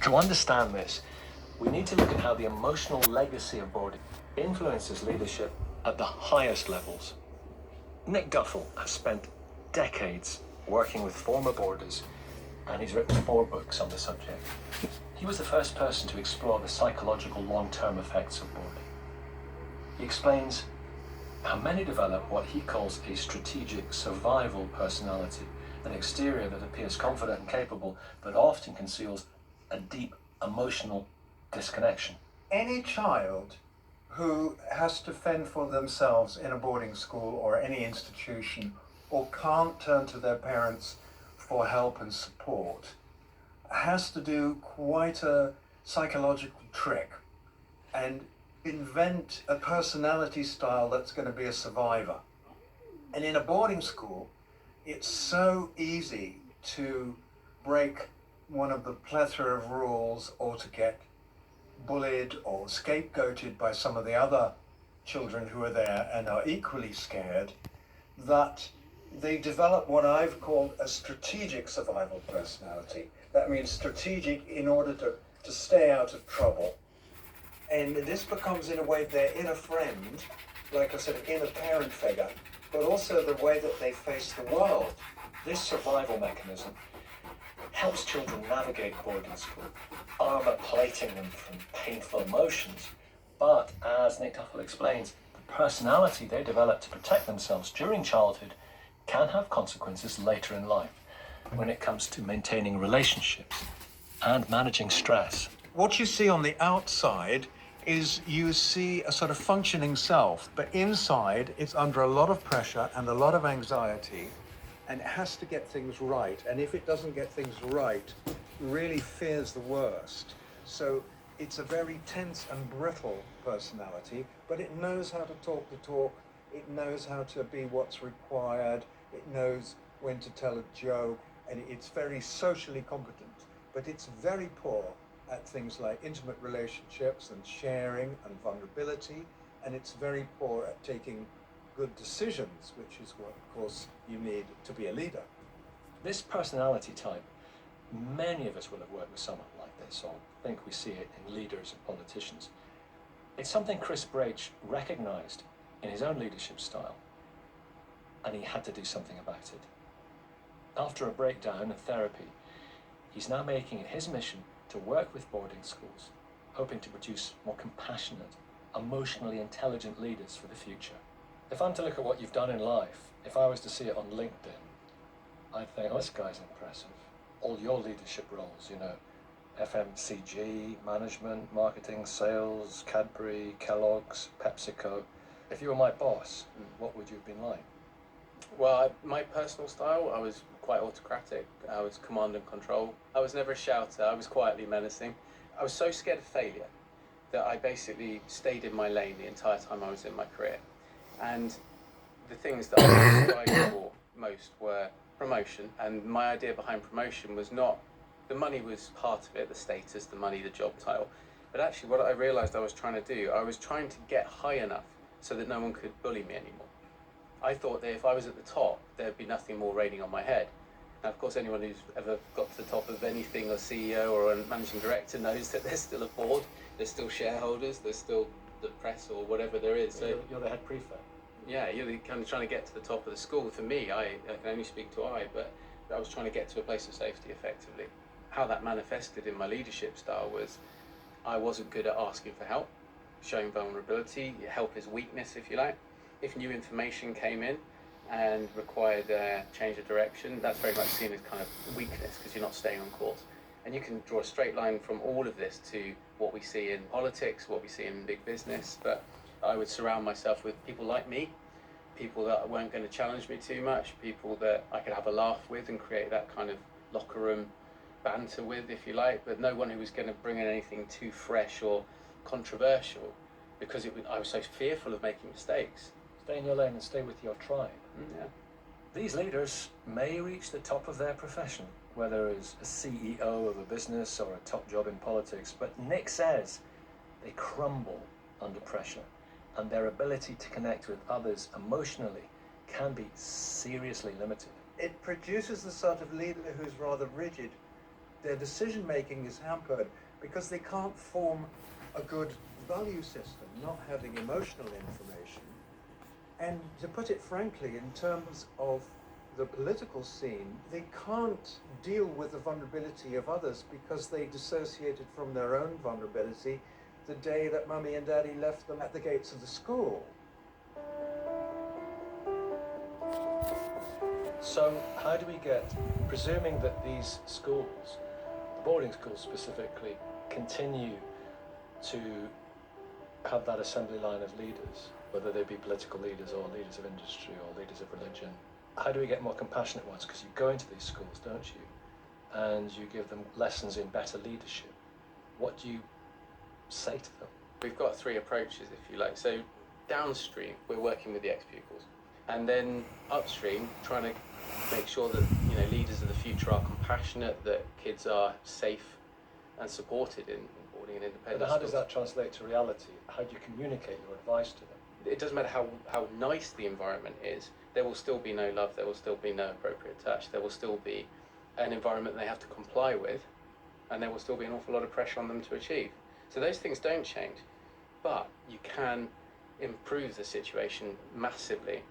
To understand this, we need to look at how the emotional legacy of boarding influences leadership at the highest levels. Nick Duffel has spent decades working with former boarders, and he's written 4 books on the subject. He was the first person to explore the psychological long-term effects of boredom. He explains how many develop what he calls a strategic survival personality, an exterior that appears confident and capable, but often conceals a deep emotional disconnection. Any child who has to fend for themselves in a boarding school or any institution, or can't turn to their parents for help and support, has to do quite a psychological trick and invent a personality style that's going to be a survivor. And in a boarding school, it's so easy to break one of the plethora of rules, or to get bullied or scapegoated by some of the other children who are there and are equally scared, that they develop what I've called a strategic survival personality. That means strategic in order to stay out of trouble. And this becomes, in a way, their inner friend, like I said, an inner parent figure, but also the way that they face the world. This survival mechanism helps children navigate boarding school, armor plating them from painful emotions. But as Nick Duffel explains, the personality they develop to protect themselves during childhood can have consequences later in life when it comes to maintaining relationships and managing stress. What you see on the outside is you see a sort of functioning self, but inside it's under a lot of pressure and a lot of anxiety, and it has to get things right. And if it doesn't get things right, really fears the worst. So it's a very tense and brittle personality, but it knows how to talk the talk. It knows how to be what's required. It knows when to tell a joke, and it's very socially competent, but it's very poor at things like intimate relationships and sharing and vulnerability, and it's very poor at taking good decisions, which is what, of course, you need to be a leader. This personality type, many of us will have worked with someone like this, or think we see it in leaders and politicians. It's something Chris Brach recognized in his own leadership style, and he had to do something about it. After a breakdown in therapy, he's now making it his mission to work with boarding schools, hoping to produce more compassionate, emotionally intelligent leaders for the future. If I'm to look at what you've done in life, if I was to see it on LinkedIn, I'd think, oh, this guy's impressive. All your leadership roles, FMCG, management, marketing, sales, Cadbury, Kellogg's, PepsiCo. If you were my boss, what would you have been like? Well, my personal style, I was quite autocratic. I was command and control. I was never a shouter. I was quietly menacing. I was so scared of failure that I basically stayed in my lane the entire time I was in my career. And the things that I strived for most were promotion. And my idea behind promotion was not, the money was part of it, the status, the money, the job title. But actually what I realized I was trying to do, I was trying to get high enough so that no one could bully me anymore. I thought that if I was at the top, there'd be nothing more raining on my head. Now, of course, anyone who's ever got to the top of anything, or CEO or a managing director, knows that there's still a board, there's still shareholders, there's still the press or whatever there is. So you're the head prefect. Yeah, you're kind of trying to get to the top of the school. For me, I can only speak to but I was trying to get to a place of safety effectively. How that manifested in my leadership style was I wasn't good at asking for help, showing vulnerability. Help is weakness, if you like. If new information came in and required a change of direction, that's very much seen as kind of weakness because you're not staying on course. And you can draw a straight line from all of this to what we see in politics, what we see in big business. But I would surround myself with people like me, people that weren't going to challenge me too much, people that I could have a laugh with and create that kind of locker room banter with, if you like, but no one who was going to bring in anything too fresh or controversial, because I was so fearful of making mistakes. Stay in your lane and stay with your tribe. Yeah. These leaders may reach the top of their profession, whether as a CEO of a business or a top job in politics, but Nick says they crumble under pressure, and their ability to connect with others emotionally can be seriously limited. It produces the sort of leader who's rather rigid Their decision making is hampered because they can't form a good value system, not having emotional information. And to put it frankly, in terms of the political scene, they can't deal with the vulnerability of others because they dissociated from their own vulnerability the day that mummy and daddy left them at the gates of the school. So how do we get, presuming that these schools, the boarding schools specifically, continue to have that assembly line of leaders, whether they be political leaders or leaders of industry or leaders of religion, how do we get more compassionate ones? Because you go into these schools, don't you? And you give them lessons in better leadership. What do you say to them? We've got three approaches, if you like. So downstream, we're working with the ex-pupils. And then upstream, trying to make sure that leaders of the future are compassionate, that kids are safe and supported in boarding and independent But how schools. does that translate to reality? How do you communicate your advice to them? It doesn't matter how nice the environment is, there will still be no love, there will still be no appropriate touch, there will still be an environment they have to comply with, and there will still be an awful lot of pressure on them to achieve. So those things don't change, but you can improve the situation massively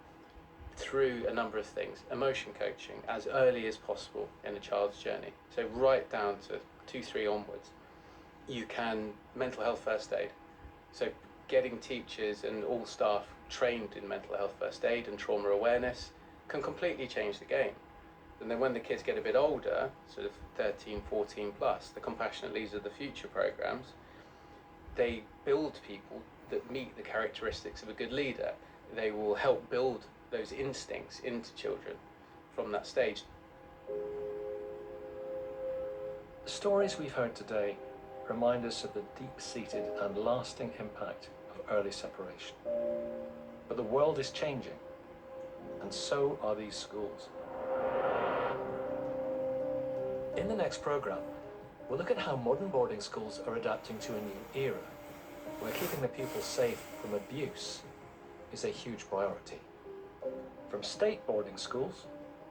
through a number of things. Emotion coaching as early as possible in a child's journey, so right down to 2-3 onwards. You can mental health first aid, so getting teachers and all staff trained in mental health first aid and trauma awareness can completely change the game. And then when the kids get a bit older, sort of 13, 14 plus, the Compassionate Leaders of the Future programs, they build people that meet the characteristics of a good leader. They will help build those instincts into children from that stage. The stories we've heard today remind us of the deep-seated and lasting impact of early separation. But the world is changing, and so are these schools. In the next programme, we'll look at how modern boarding schools are adapting to a new era, where keeping the pupils safe from abuse is a huge priority. From state boarding schools,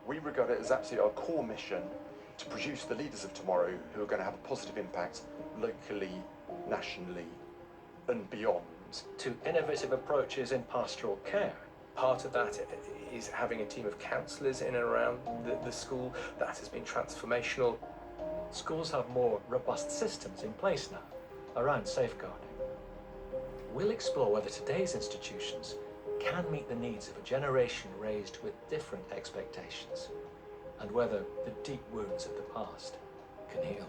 we regard it as absolutely our core mission to produce the leaders of tomorrow who are going to have a positive impact locally, nationally, and beyond. to innovative approaches in pastoral care. Part of that is having a team of counsellors in and around the school. That has been transformational. Schools have more robust systems in place now around safeguarding. We'll explore whether today's institutions can meet the needs of a generation raised with different expectations, and whether the deep wounds of the past can heal.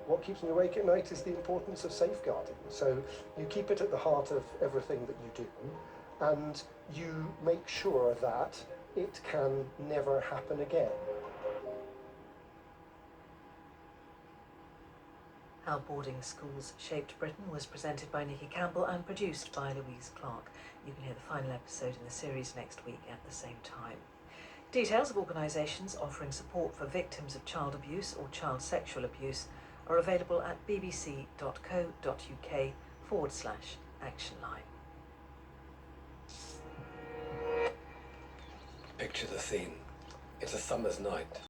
What keeps me awake at night is the importance of safeguarding. So you keep it at the heart of everything that you do, and you make sure that it can never happen again. How Boarding Schools Shaped Britain was presented by Nikki Campbell and produced by Louise Clark. You can hear the final episode in the series next week at the same time. Details of organisations offering support for victims of child abuse or child sexual abuse are available at bbc.co.uk/actionline. Picture the scene. It's a summer's night.